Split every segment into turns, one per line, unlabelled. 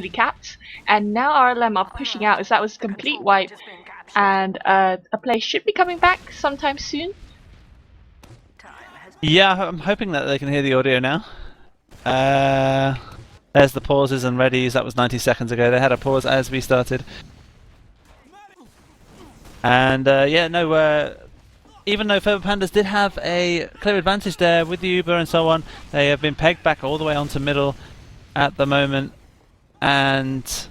easily capped. And now RLM are pushing out as that was a complete wipe. And a player should be coming back sometime soon.
Yeah, I'm hoping that they can hear the audio now. There's the pauses and readies. That was 90 seconds ago. They had a pause as we started. And yeah, no, even though Furbo Pandas did have a clear advantage there with the Uber and so on, they have been pegged back all the way onto middle at the moment. And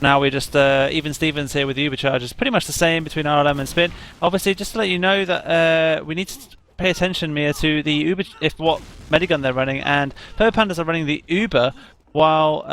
now we're just even Stevens here with the Uber charges. Pretty much the same between RLM and Spin. Obviously, just to let you know that we need to pay attention, Mia, to the Uber, if what Medigun they're running, and Furbo Pandas are running the Uber, while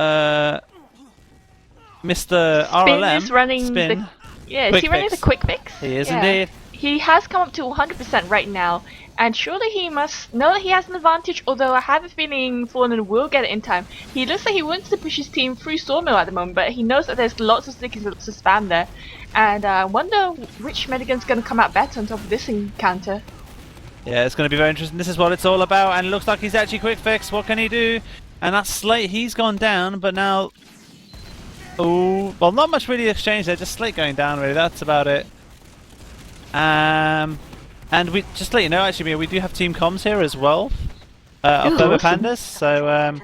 Mr. RLM
is running
Spin,
is he running the quick fix?
He is indeed.
He has come up to 100% right now, and surely he must know that he has an advantage, although I have a feeling Fallen will get it in time. He looks like he wants to push his team through Sawmill at the moment, but he knows that there's lots of stickers, lots of spam there, and I wonder which Medigun's going to come out better on top of this encounter.
Yeah, it's going to be very interesting. This is what it's all about, and it looks like he's actually quick fix. What can he do? And that's Slate. He's gone down, but now... Oh, well, not much really exchange there. Just Slate going down, really. That's about it. And we just to let you know, actually, we do have team comms here as well. Of Furbo Pandas, so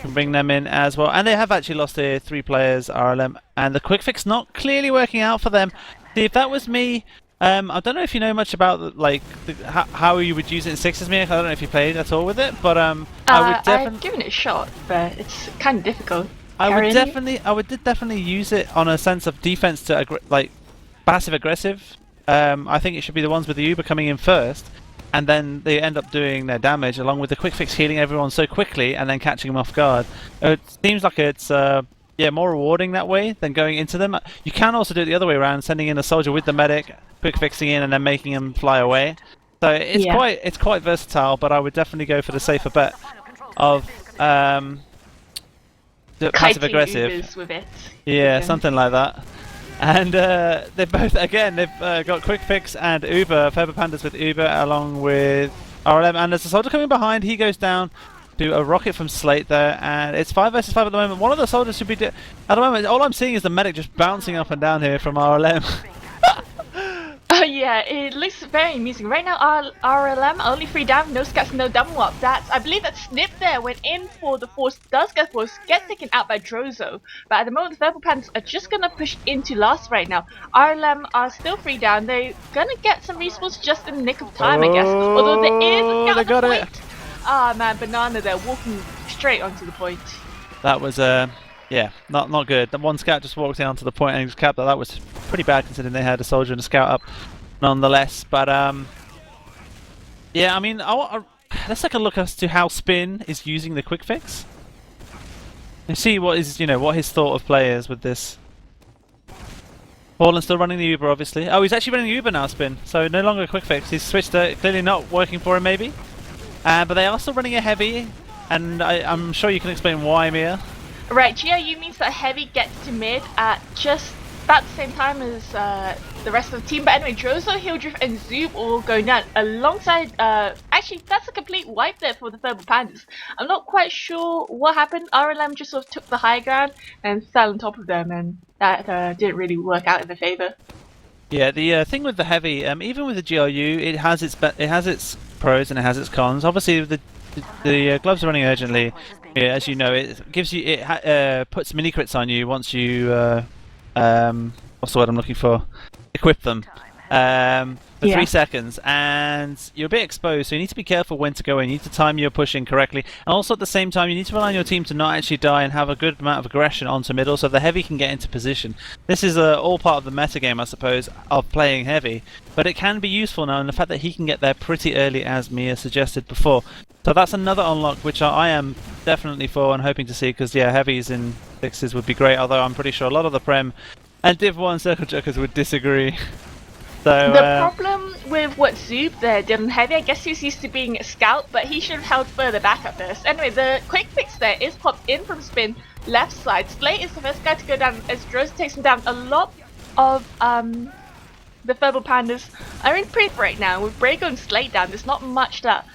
can bring them in as well. And they have actually lost their 3 players, RLM, and the quick fix not clearly working out for them. See, if that was me... I don't know if you know much about like how you would use it in sixes, Mia. I don't know if you played at all with it, but I would definitely.
I've given it a shot, but it's kind of difficult.
I would definitely use it on a sense of defense to like passive aggressive. I think it should be the ones with the Uber coming in first, and then they end up doing their damage along with the quick fix healing everyone so quickly and then catching them off guard. It seems like it's yeah, more rewarding that way than going into them. You can also do it the other way around, sending in a soldier with the medic, quick fixing in, and then making him fly away. So it's quite versatile, but I would definitely go for the safer bet of passive aggressive.
With it.
Yeah, something like that. And they've both got quick fix and Uber, Furbo Pandas with Uber along with RLM, and there's a soldier coming behind. He goes down. Do a rocket from Slate there, and it's 5 versus 5 at the moment. One of the soldiers should be at the moment. All I'm seeing is the medic just bouncing up and down here from RLM.
Oh yeah, it looks very amusing. Right now, RLM only 3 down, no scats, no double up. I believe that Snyp there went in for the force, does get force, gets taken out by Droso. But at the moment, the Furbo Pandas are just gonna push into last right now. RLM are still 3 down. They're gonna get some respawns just in the nick of time, I guess. Although there is a scout on the point. Ah man, Banana there, walking straight onto the point. That was
yeah, not good. The one scout just walked in onto the point and just capped that. That was pretty bad considering they had a soldier and a scout up, nonetheless. But yeah, I mean, let's take a look as to how Spin is using the quick fix. And see what is what his thought of play is with this. Fallen's still running the Uber, obviously. Oh, he's actually running the Uber now, Spin. So no longer a quick fix. He's switched to clearly not working for him, maybe. But they are still running a heavy, and I'm sure you can explain why, Mia.
Right, GIU means that heavy gets to mid at just about the same time as the rest of the team. But anyway, droso, Hildreth, and zooob all going down alongside. Actually, that's a complete wipe there for the Furbo Pandas. I'm not quite sure what happened. RLM just sort of took the high ground and fell on top of them, and that didn't really work out in their favor.
Yeah, the thing with the heavy, even with the GRU, it has its pros and it has its cons. Obviously, the gloves are running urgently. Yeah, as you know, it gives you puts mini crits on you once you what's the word I'm looking for? Equip them for 3 seconds, and you're a bit exposed. So you need to be careful when to go in. You need to time your pushing correctly, and also at the same time, you need to rely on your team to not actually die and have a good amount of aggression onto middle, so the heavy can get into position. This is all part of the meta game, I suppose, of playing heavy, but it can be useful now in the fact that he can get there pretty early, as Mia suggested before. So that's another unlock which I am definitely for and hoping to see, because yeah, heavies in sixes would be great, although I'm pretty sure a lot of the Prem and Div 1 Circle Jerkers would disagree. So,
the problem with what zooob there did on heavy, I guess he's used to being a scout, but he should have held further back at first. Anyway, the quick fix there is popped in from Spin left side. Slate is the first guy to go down as droso takes him down. A lot of the Furbo Pandas are in print right now. With Brego and Slate down, there's not much that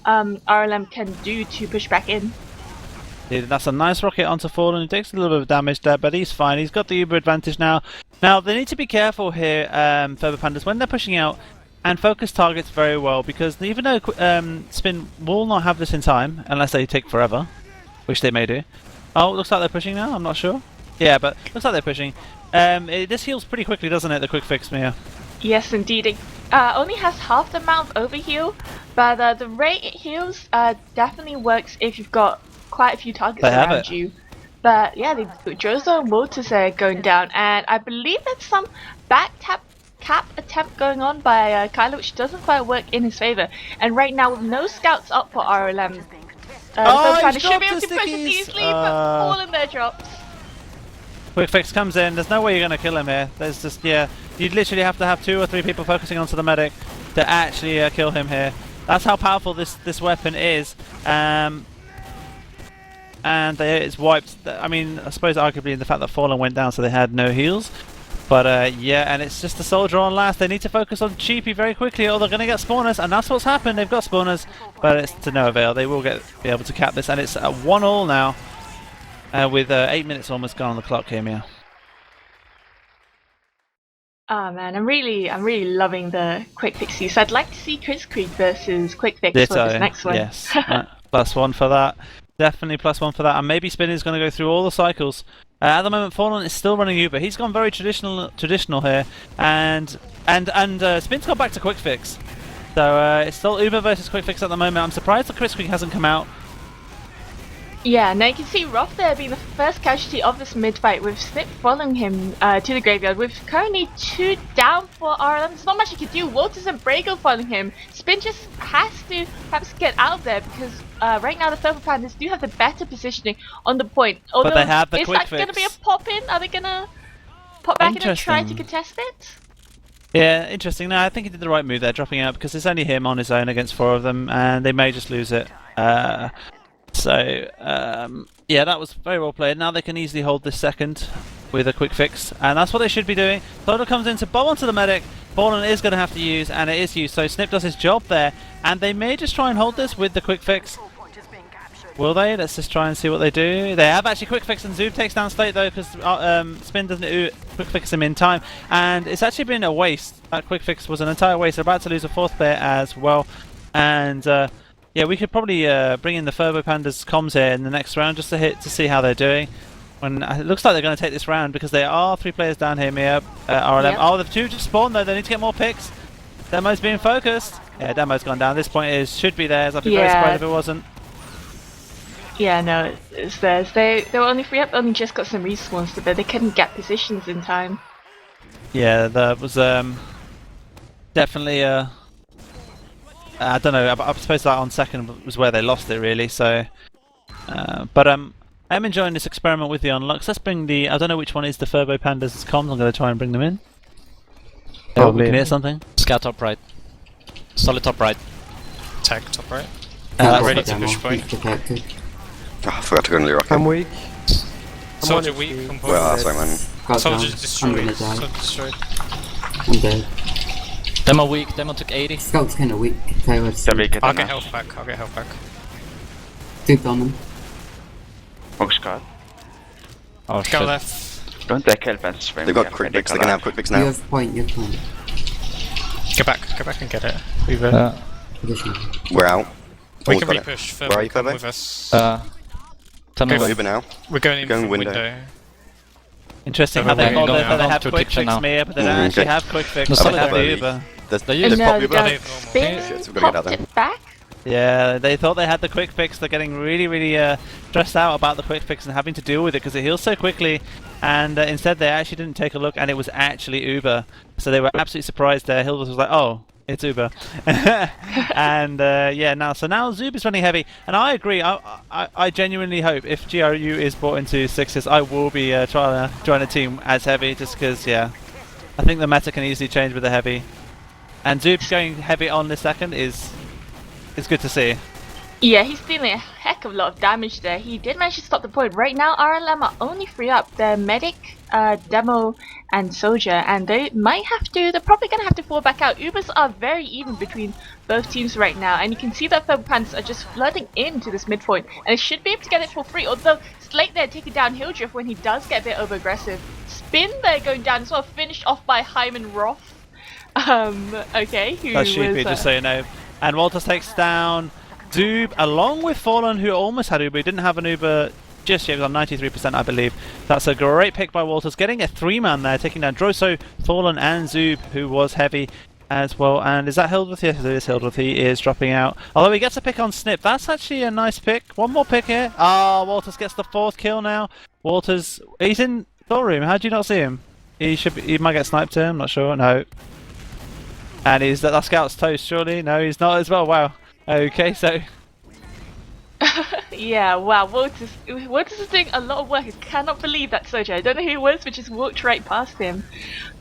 RLM can do to push back in.
That's a nice rocket onto Fallen. He takes a little bit of damage there, but he's fine. He's got the Uber advantage now. Now, they need to be careful here, Furbo Pandas, when they're pushing out and focus targets very well, because even though Spin will not have this in time, unless they take forever, which they may do. Oh, looks like they're pushing now, I'm not sure. Yeah, but looks like they're pushing. This heals pretty quickly, doesn't it, the quick fix, Mia?
Yes, indeed. It only has half the amount of overheal, but the rate it heals definitely works if you've got quite a few targets around you. But yeah, the droso and wltrs are going down, and I believe there's some back cap attempt going on by Kylo, which doesn't quite work in his favor. And right now, with no scouts up for RLM, the should be able to push it easily, but Fallen there drops.
Quick fix comes in. There's no way you're going to kill him here. There's just, yeah, you'd literally have to have 2 or 3 people focusing onto the medic to actually kill him here. That's how powerful this weapon is. And it's wiped. I mean, I suppose arguably in the fact that Fallen went down, so they had no heals. But yeah, and it's just the soldier on last. They need to focus on Cheapy very quickly, or they're going to get spawners, and that's what's happened. They've got spawners, but it's to no avail. They will be able to cap this, and it's 1-1 now. With 8 minutes almost gone on the clock here, Mia.
Oh man, I'm really loving the quick fix use. I'd like to see Kritzkrieg versus quick fix for this next one.
Yes, +1 for that. Definitely +1 for that. And maybe Spin is going to go through all the cycles. At the moment, Fallen is still running Uber. He's gone very traditional here, and Spin's gone back to quick fix. So it's still Uber versus quick fix at the moment. I'm surprised the Kritzkrieg hasn't come out.
Yeah, now you can see Roth there being the first casualty of this mid-fight, with Snyp following him to the graveyard, with currently 2 down for RLM. There's not much he can do. wltrs and Brego following him. Spin just has to perhaps get out of there, because right now the Furbo Pandas do have the better positioning on the point. Although,
but they have the
is
quick
that
fix.
going to be a pop-in? Are they going to pop back in and try to contest it?
Yeah, interesting. No, I think he did the right move there, dropping out, because it's only him on his own against 4 of them, and they may just lose it. Yeah, that was very well played. Now they can easily hold this second with a quick fix, and that's what they should be doing. Soda comes in to bomb onto the medic. Fallen is going to have to use, and it is used, so Snyp does his job there, and they may just try and hold this with the quick fix. Will they? Let's just try and see what they do. They have actually quick fix, and zooob takes down Slate though, because Spin doesn't quick fix him in time, and it's actually been a waste. That quick fix was an entire waste. They're about to lose a 4th player as well, and yeah, we could probably bring in the Furbo Pandas comms here in the next round just to see how they're doing. When it looks like they're going to take this round, because there are 3 players down here, Mia, RLM. Yep. Oh, the 2 just spawned though. They need to get more picks. Demo's being focused. Yeah, Demo's gone down. This point should be theirs. I'd be very surprised if it wasn't.
Yeah, no, it's theirs. They were only 3 up, only just got some respawns, but they couldn't get positions in time. Yeah,
that was definitely I don't know, I suppose that on second was where they lost it really, so but I'm enjoying this experiment with the unlocks. Let's bring the, I don't know which one is the Furbo Pandas comms. I'm going to try and bring them in. Oh, we can hear something.
Scout top right. Solid top right.
Tag top right.
Ready to push point.
Oh, I forgot to go into the rocket.
I'm weak.
Soldier weak.
Well, sorry man.
Soldier destroyed. Soldier destroyed.
I'm dead.
Demo weak. Demo took 80.
Scout's kinda weak.
I'll get health back. I'll get health back.
2 on them.
Oh, Scott.
Oh
Go
shit.
left.
Don't take help and swim.
They've got quick picks, they can have quick picks now. You have point, you have point.
Go back and get it. We've
Position. We're out.
we
Almost
can
got it.
repush.
Where are you,
Come
Furbo?
with us.
Tell me
Got
when.
Uber now.
We're going in
going
from
window.
window.
Interesting
So
how they
we're
hold
going
it, that they
down
have
to
quick
kitchen
fix,
now.
Mia, but they don't actually
Okay.
have quick fix.
No,
They
solid
have the
Furbo.
Uber.
They use
No,
pop Uber.
the
Shit,
Spin
so we've got to get out
popped
there.
it back.
Yeah, they thought they had the quick fix. They're getting really stressed out about the quick fix and having to deal with it because it heals so quickly. And instead, they actually didn't take a look, and it was actually Uber. So they were absolutely surprised there. Hildreth was like, "Oh, it's Uber." And yeah, now zooob is running heavy, and I agree. I genuinely hope if GRU is brought into sixes, I will be trying to join a team as heavy, just because yeah, I think the meta can easily change with the heavy. And zooob going heavy on this second is good to see.
Yeah, he's dealing a heck of a lot of damage there. He did manage to stop the point. Right now, RLM are only free up their medic, demo, and soldier, and they might have to. They're probably gonna have to fall back out. Ubers are very even between both teams right now, and you can see that Furbo Pandas are just flooding into this midpoint, and they should be able to get it for free. Although Slate there taking down Hildreth when he does get a bit over aggressive. Spin there going down as well, finished off by Hyman Roth. Okay, who
That's Snyp,
was,
just so you know. And Walters takes down zooob along with Fallen, who almost had Uber. He didn't have an Uber just yet. He was on 93%, I believe. That's a great pick by Walters, getting a 3-man there, taking down Droso, Fallen, and zooob, who was heavy as well. And is that Hildreth? Yes, it is Hildreth. He is dropping out. Although he gets a pick on Snyp. That's actually a nice pick. One more pick here. Ah, Walters gets the 4th kill now. Walters, he's in storeroom. How do you not see him? He might get sniped here. I'm not sure. No. And that scout's toast, surely? No, he's not as well. Wow. Okay, so.
Yeah, wow, Walters is doing a lot of work. I cannot believe that soldier. I don't know who it was, but just walked right past him.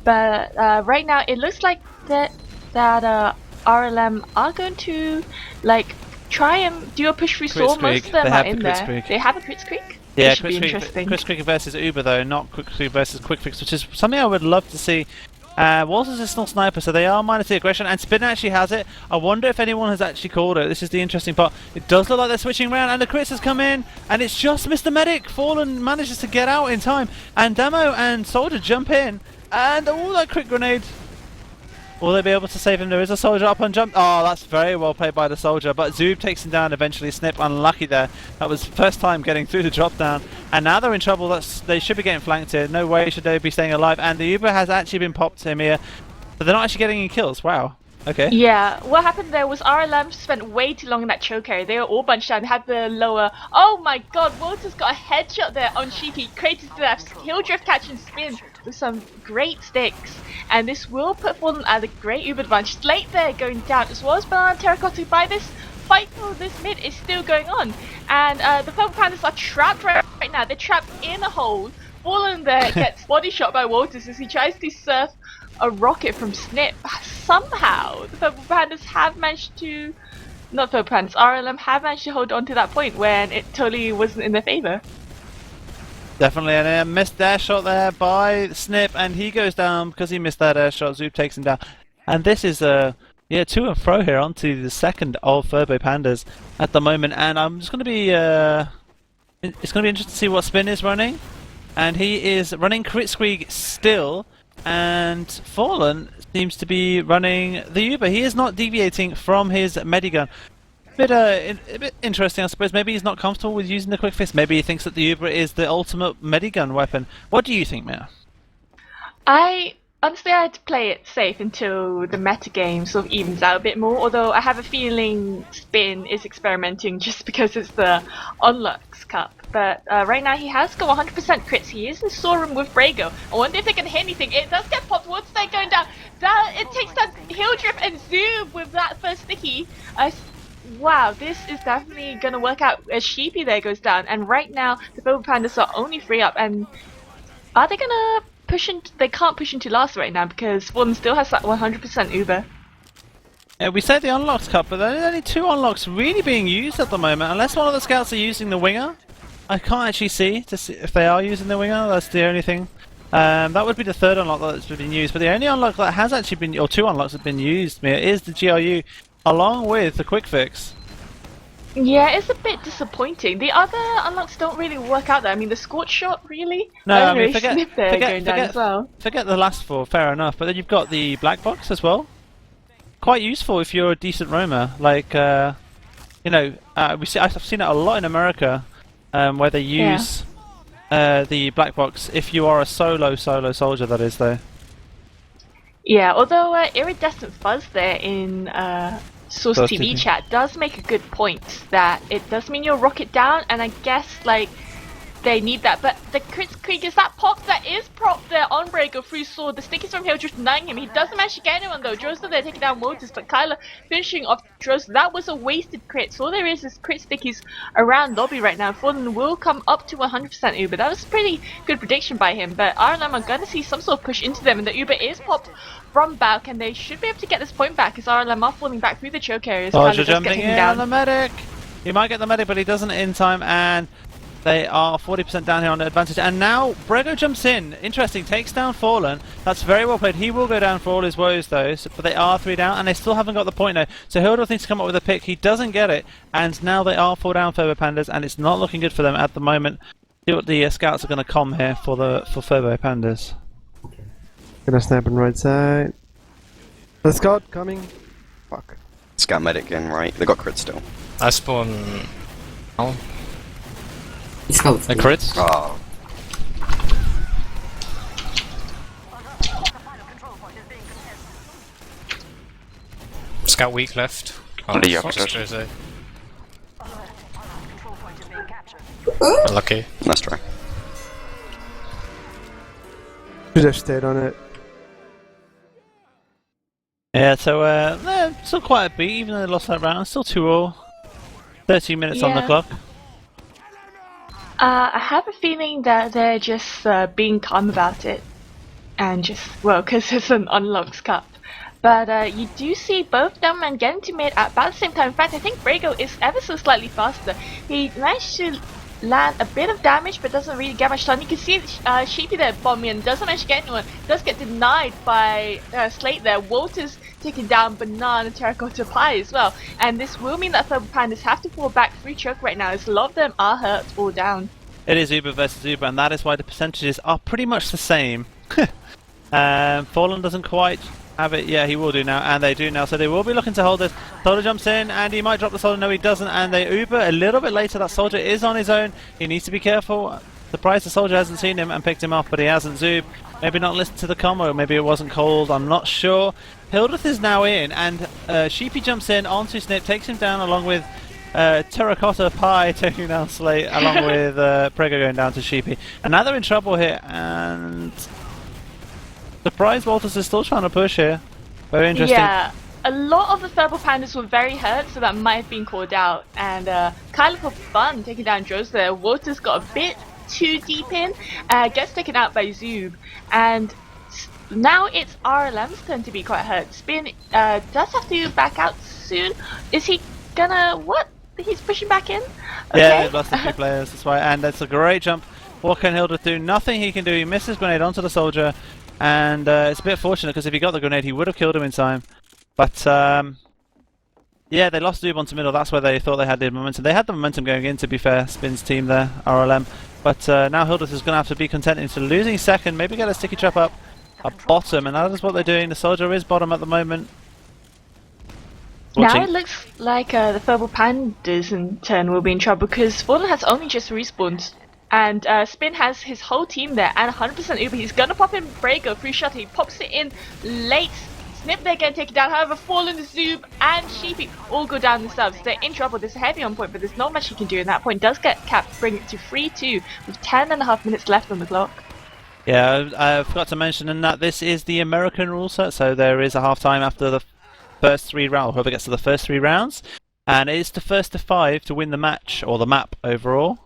But right now, it looks like that RLM are going to try and do a push through Saw. Most of them are in there. They have a crit streak.
Yeah,
it should be interesting.
Crit streak versus Uber though, not quick streak versus quick fix, which is something I would love to see. Walters is still sniper, so they are minus the aggression, and Spin actually has it. I wonder if anyone has actually called it. This is the interesting part. It does look like they're switching around, and the crits has come in, and it's just Mr. Medic. Fallen manages to get out in time, and Demo and Soldier jump in, and all that crit grenade. Will they be able to save him? There is a soldier up on jump. Oh, that's very well played by the soldier. But zooob takes him down eventually. Snyp unlucky there. That was first time getting through the drop down. And now they're in trouble. They should be getting flanked here. No way should they be staying alive. And the Uber has actually been popped him here. But they're not actually getting any kills. Wow. Okay.
Yeah, what happened there was RLM spent way too long in that choke area. They were all bunched down, had the lower. Oh my god, Walters got a headshot there on Sheepy. Created that Hildreth catch and spin with some great sticks. And this will put Fallen at a great Uber advantage. Slate there going down as well as Banana Terracotta. By this fight for this mid is still going on. And the Furbo Pandas are trapped right now. They're trapped in a hole. Fallen there gets body shot by Walters as he tries to surf a rocket from Snyp. Somehow the Furbo Pandas have managed to, not Furbo Pandas, RLM have managed to hold on to that point when it totally wasn't in their favour.
Definitely, and a missed air shot there by Snyp, and he goes down because he missed that air shot. Zooob takes him down, and this is to and fro here onto the second of Furbo Pandas at the moment. And I'm just going to be it's going to be interesting to see what Spin is running, and he is running crit squeak still. And Fallen seems to be running the Uber. He is not deviating from his medigun. A bit interesting, I suppose. Maybe he's not comfortable with using the quick fist. Maybe he thinks that the Uber is the ultimate medigun weapon. What do you think, Mia?
Honestly, I had to play it safe until the metagame sort of evens out a bit more, although I have a feeling Spin is experimenting just because it's the Unlux Cup. But right now he has got 100% crits. He is in storeroom with Brego. I wonder if they can hit anything. It does get popped. What's that going down? It takes down Hildreth and zooob with that first sticky. Wow, this is definitely going to work out as Sheepy there goes down. And right now the Furbo Pandas are only free up. And are they going to push into, they can't push into last right now because Fallen still has that 100% Uber.
Yeah, we say the unlocks cup, but there are only 2 unlocks really being used at the moment. Unless one of the scouts are using the winger. I can't actually see if they are using the winger. That's the only thing. That would be the 3rd unlock that's been used. But the only unlock that has actually been, or 2 unlocks that have been used, Mia, is the GRU along with the quick fix.
Yeah, it's a bit disappointing. The other unlocks don't really work out there. I mean, the scorch shot, really?
No, I mean, forget
the
last 4, fair enough. But then you've got the black box as well. Quite useful if you're a decent roamer. Like, I've seen it a lot in America, where they use the black box if you are a solo soldier. That is, though.
Yeah, although Iridescent Fuzz there in Source TV chat does make a good point that it does mean you'll rocket down, and I guess they need that. But the crit creek is that pop that is propped there on Brego through sword. The stickies from Hildreth denying him. He doesn't manage to get anyone though. Droso there taking down Walters, but Kyler finishing off Droso. That was a wasted crit. So all there is crit stickies around lobby right now. Fallen will come up to 100% Uber. That was a pretty good prediction by him. But RLM are going to see some sort of push into them, and the Uber is popped from back, and they should be able to get this point back as RLM are falling back through the choke areas.
Soldier jumping in on the medic. He might get the medic, but he doesn't in time, and they are 40% down here on the advantage. And now Brego jumps in. Interesting, takes down Fallen. That's very well played. He will go down for all his woes, though. But they are 3 down, and they still haven't got the point, though. So Hildreth needs to come up with a pick. He doesn't get it, and now they are 4 down Furbo Pandas, and it's not looking good for them at the moment. See what the scouts are going to come here for Furbo Pandas.
Gonna snap on right side. The scout coming. Fuck.
Scout medic in, right? They got crit still.
I spawn. Oh.
Scout.
A crit.
Oh.
Scout weak left.
On the
fuck,
opposite.
Droso. Lucky.
Nice try.
Should have stayed on it.
Yeah, so still quite a beat, even though they lost that round. Still 2-all. 13 minutes on the
Yeah.
clock.
I have a feeling that they're just being calm about it, and just, well, because it's an unlocked cup. But you do see both them and get into mid at about the same time. In fact, I think Brego is ever so slightly faster. He managed to land a bit of damage, but doesn't really get much stun. You can see Sheepy there bombing and doesn't manage to get anyone. Does get denied by Slate there. Walter's taking down Banana Terracotta Pie as well. And this will mean that Furbo Pandas have to fall back 3 choke right now, as a lot of them are hurt or down.
It is Uber versus Uber, and that is why the percentages are pretty much the same. Fallen doesn't quite have it. Yeah, he will do now, and they do now. So they will be looking to hold it. Soldier jumps in, and he might drop the soldier. No, he doesn't. And they Uber a little bit later. That soldier is on his own. He needs to be careful. Surprised the soldier hasn't seen him and picked him off, but he hasn't. Zooob maybe not listened to the combo. Maybe it wasn't cold. I'm not sure. Hildreth is now in, and Sheepy jumps in onto Snyp, takes him down along with Terracotta Pie taking down Slate, along with Brego going down to Sheepy. And now they're in trouble here, and surprise Walters is still trying to push here. Very interesting.
Yeah, a lot of the Furbo Pandas were very hurt, so that might have been called out. And kind of for fun, taking down Droso there. Walters got a bit too deep in, gets taken out by Zooob, and now it's RLM's turn to be quite hurt. Spin does have to back out soon. Is he gonna what? He's pushing back in? Okay.
Yeah, they've lost a few players, that's why. And that's a great jump. What can Hildreth do? Nothing he can do. He misses grenade onto the soldier, and it's a bit fortunate because if he got the grenade, he would have killed him in time. But yeah, they lost Zooob onto middle. That's where they thought they had the momentum. They had the momentum going in, to be fair. Spin's team there, RLM. But now Hildreth is going to have to be content to losing second. Maybe get a sticky trap up at bottom, and that is what they're doing. The soldier is bottom at the moment.
Now it looks like the Furbo Pandas in turn will be in trouble because Fallen has only just respawned. And Spin has his whole team there and 100% Uber. He's gonna pop in Brego, free shot. He pops it in late. Snyp there getting taken down. However, Fallen, Zooob, and Sheepy all go down themselves. They're in trouble. There's a heavy on point, but there's not much he can do. And that point does get capped, bring it to 3-2 with 10.5 minutes left on the clock.
Yeah, I forgot to mention in that this is the American rule set, so there is a half time after the first 3 rounds. Whoever gets to the first 3 rounds, and it is the first to 5 to win the match or the map overall.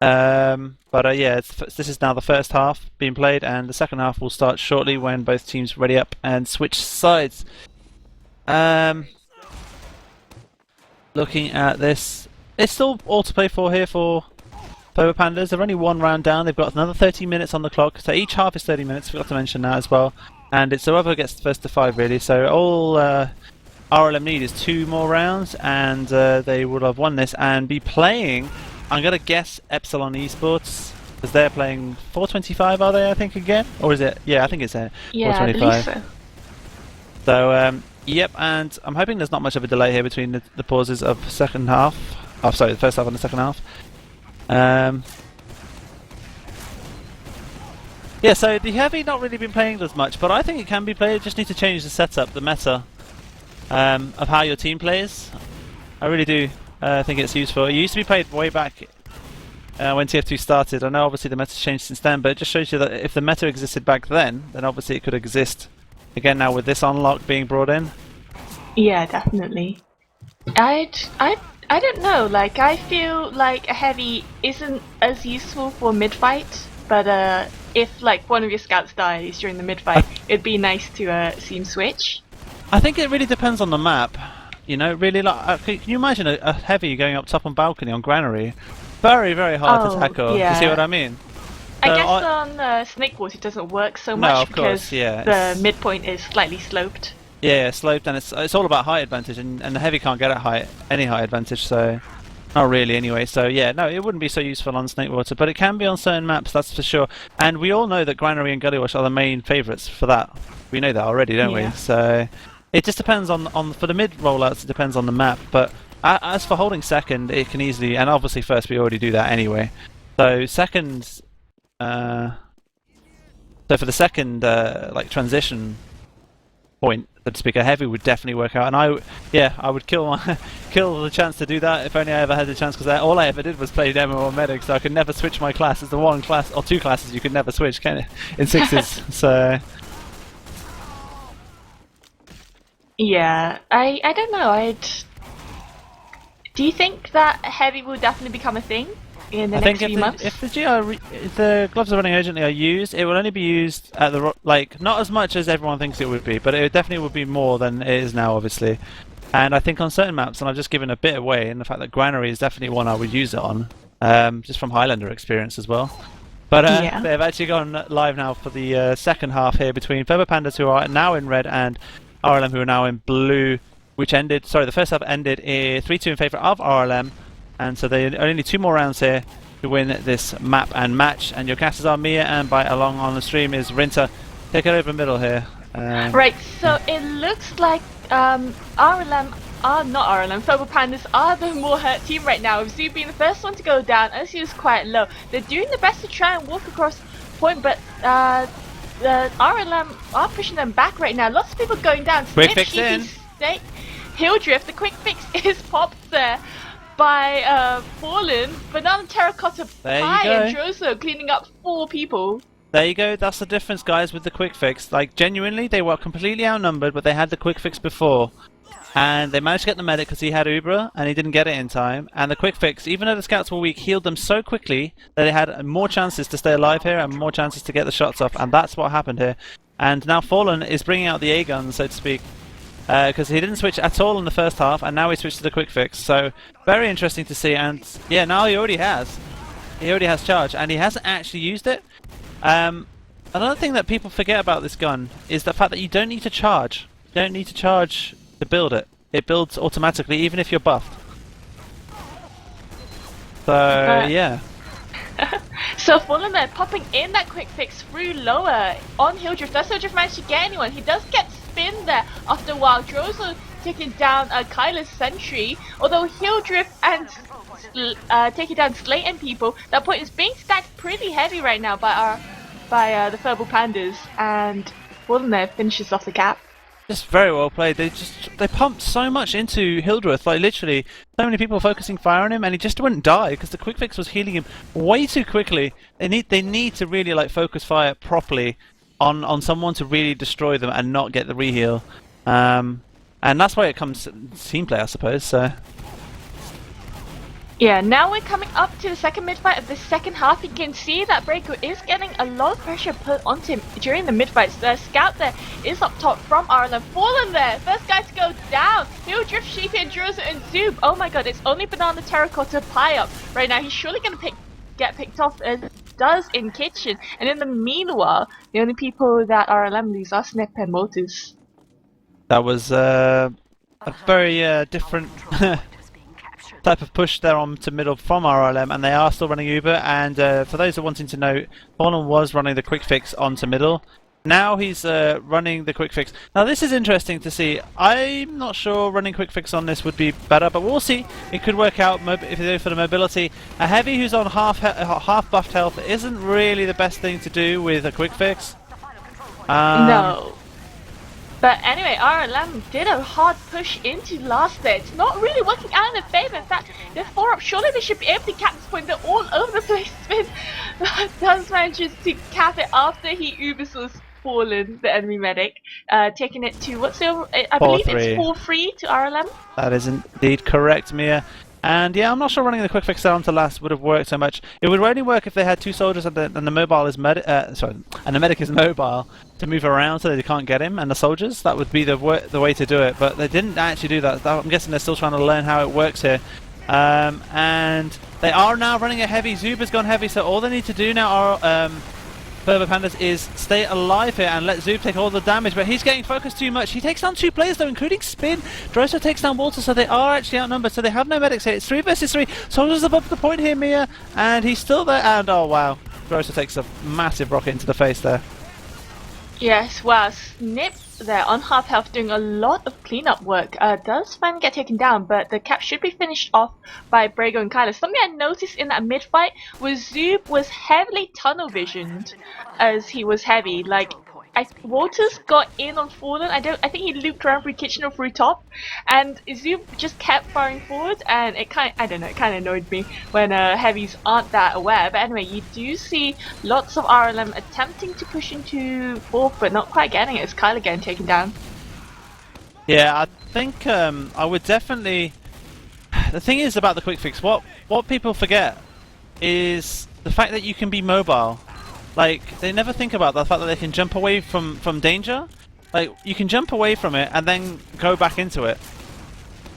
But yeah, this is now the first half being played, and the second half will start shortly when both teams ready up and switch sides. Looking at this, it's still all to play for here for Furbo Pandas. They're only 1 round down. They've got another 30 minutes on the clock, so each half is 30 minutes. Forgot to mention that as well. And it's whoever gets the first to 5 really. So all RLM need is 2 more rounds, and they will have won this and be playing. I'm gonna guess Epsilon Esports because they're playing 425. Are they? I think again, or is it? Yeah, I think it's 425.
I believe so.
So yep, and I'm hoping there's not much of a delay here between the pauses of the second half. Oh, sorry, the first half and the second half. Yeah, so the heavy not really been playing as much, but I think it can be played. Just need to change the setup, the meta of how your team plays. I really do think it's useful. It used to be played way back when TF2 started. I know obviously the meta's changed since then, but it just shows you that if the meta existed back then obviously it could exist again now with this unlock being brought in.
Yeah, definitely. I don't know, like I feel like a heavy isn't as useful for mid-fight, but if like one of your scouts dies during the mid-fight, it'd be nice to see him switch.
I think it really depends on the map. You know, really like. Can you imagine a heavy going up top on balcony on granary? Very, very hard to tackle.
Yeah.
You see what I mean?
I
So
guess on Snakewater it doesn't work so
No,
much
of course,
because
yeah,
the
it's-
midpoint is slightly sloped.
Yeah, sloped, and it's all about height advantage, and the heavy can't get any height advantage, so not really anyway. So yeah, no, it wouldn't be so useful on Snakewater, but it can be on certain maps, that's for sure. And we all know that Granary and Gullywash are the main favourites for that. We know that already, don't we?
Yeah.
So it just depends on for the mid rollouts. It depends on the map, but as for holding second, it can easily, and obviously first we already do that anyway. So second, so for the second like transition point, so to speak, a heavy would definitely work out, and I would kill the chance to do that if only I ever had the chance, because all I ever did was play demo or medic, so I could never switch my class. It's the one class or two classes you could never switch, can you? In sixes. So
Yeah, I don't know. Do you think that heavy will definitely become a thing in the
I
next
think
few months?
if the gloves are running urgently are used, it will only be used at the not as much as everyone thinks it would be, but it definitely would be more than it is now, obviously. And I think on certain maps, and I've just given a bit away, in the fact that Granary is definitely one I would use it on, just from Highlander experience as well. But
Yeah.
they've actually gone live now for the second half here between Furbo Pandas, who are now in red, and RLM, who are now in blue, which ended. Sorry, the first half ended 3-2 in favour of RLM, and so they only need 2 more rounds here to win this map and match. And your casters are Mia, and Byte along on the stream is Rinta. Take it over middle here.
Right, so it looks like RLM are not RLM, Furbo Pandas are the more hurt team right now, with zooob being the first one to go down, as he was quite low. They're doing their best to try and walk across point, but the RLM are pushing them back right now. Lots of people going down.
Quick
Snyp,
fix
Sheepy,
in.
Snake, Hildreth, the quick fix is popped there by Fallen, Banana Terracotta
There you
Pie and
go.
Droso cleaning up 4 people.
There you go, that's the difference, guys, with the quick fix. Like, genuinely, they were completely outnumbered, but they had the quick fix before. And they managed to get the medic because he had Ubra, and he didn't get it in time. And the quick fix, even though the scouts were weak, healed them so quickly that they had more chances to stay alive here and more chances to get the shots off. And that's what happened here. And now Fallen is bringing out the A-gun, so to speak, because he didn't switch at all in the first half, and now he switched to the quick fix. So, very interesting to see. And yeah, now he already has. He already has charge, and he hasn't actually used it. Another thing that people forget about this gun is the fact that you don't need to charge. You don't need to charge to build it. It builds automatically, even if you're buffed. So yeah.
So Fallen there popping in that quick fix through lower on Hildreth. Does Hildreth manage to get anyone? He does get spin there after a while. Droso taking down Kyla's sentry. Although Hildreth and taking down Slate and people, that point is being stacked pretty heavy right now by the Furbo Pandas, and Fallen there finishes off the cap.
Just very well played. They pumped so much into Hildreth, like literally so many people focusing fire on him, and he just wouldn't die because the quick fix was healing him way too quickly. They need to really like focus fire properly on someone to really destroy them and not get the reheal. And that's why it comes team play, I suppose. So
yeah, now we're coming up to the second mid-fight of the second half. You can see that Brego is getting a lot of pressure put onto him during the mid-fights. The scout there is up top from RLM. Fallen there, first guy to go down. Hildreth, Sheepy, and Droso, and zooob. Oh my god, it's only Banana Terracotta Pie up right now. He's surely going to get picked off, as does in Kitchen. And in the meanwhile, the only people that RLM lose are Snyp and Motors.
that was a very different type of push there on to middle from RLM, and they are still running Uber. And for those who are wanting to know, Fallen was running the quick fix onto middle. Now he's running the quick fix. Now this is interesting to see. I'm not sure running quick fix on this would be better, but we'll see. It could work out if they go for the mobility. A heavy who's on half buffed health isn't really the best thing to do with a quick fix.
No. But anyway, RLM did a hard push into last there. It's not really working out in their favour. In fact, they're 4 up. Surely they should be able to cap this point. They're all over the place. Smith does manage to cap it after he Ubers Fallen, the enemy medic, taking it to, what's the, I believe it's 4-3 to RLM.
That is indeed correct, Mia. And yeah, I'm not sure running the quick fix down to last would have worked so much. It would only work if they had 2 soldiers and the mobile is and the medic is mobile to move around so that they can't get him and the soldiers. That would be the way to do it. But they didn't actually do that. I'm guessing they're still trying to learn how it works here. And they are now running a heavy. Zooob has gone heavy, so all they need to do now are Furbo Pandas is stay alive here and let Zooob take all the damage, but he's getting focused too much. He takes down 2 players though, including Spin. Droso takes down Walter, so they are actually outnumbered, so they have no medics here. It's 3 versus 3. Soldiers above the point here, Mia, and he's still there, and oh wow. Droso takes a massive rocket into the face there.
Yes, well, Snyp there on half health doing a lot of cleanup work. Does finally get taken down, but the cap should be finished off by Brego and Kyler. Something I noticed in that mid fight was Zooob was heavily tunnel visioned as he was heavy. Like, Walters got in on Fallen. I think he looped around through kitchen or through top, and Zooob just kept firing forward, and it kind of annoyed me when heavies aren't that aware. But anyway, you do see lots of RLM attempting to push into fourth, but not quite getting it. It's Kyler getting taken down.
Yeah, I think I would definitely. The thing is about the quick fix, what people forget is the fact that you can be mobile. Like, they never think about the fact that they can jump away from danger. Like, you can jump away from it and then go back into it.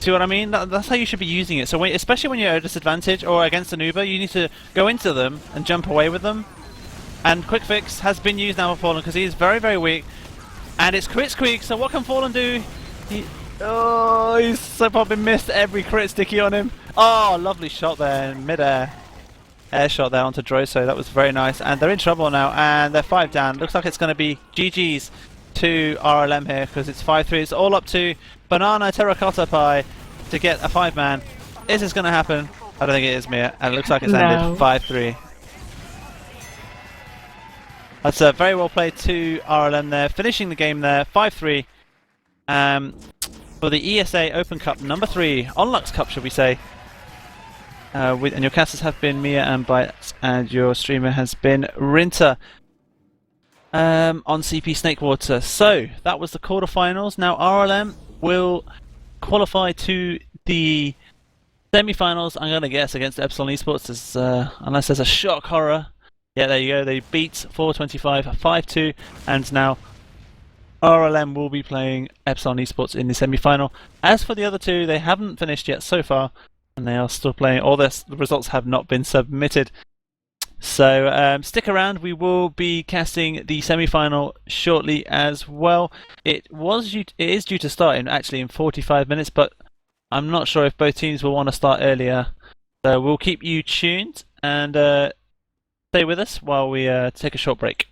See what I mean? That's how you should be using it. So, especially when you're at a disadvantage or against an Uber, you need to go into them and jump away with them. And quick fix has been used now for Fallen because he is very, very weak. And it's crit squeak, so what can Fallen do? He's so probably missed every crit sticky on him. Oh, lovely shot there in midair. Air shot there onto Droso, that was very nice, and they're in trouble now, and they're 5 down. Looks like it's going to be GG's to RLM here, because it's 5-3. It's all up to Banana Terracotta Pie to get a 5-man. Is this going to happen? I don't think it is, Mia, and it looks like it's ended 5-3. That's very well played to RLM there, finishing the game there, 5-3. For the ESA Open Cup number 3, Onlux Cup should we say. And your casters have been Mia and Byte, and your streamer has been Rinta on CP Snakewater. So that was the quarterfinals. Now RLM will qualify to the semi-finals. I'm gonna guess against Epsilon Esports, unless there's a shock horror. Yeah, there you go. They beat 425 5-2, and now RLM will be playing Epsilon Esports in the semi-final. As for the other two, they haven't finished yet so far. And they are still playing. All the results have not been submitted. So stick around. We will be casting the semi-final shortly as well. It is due to start in 45 minutes, but I'm not sure if both teams will want to start earlier. So we'll keep you tuned and stay with us while we take a short break.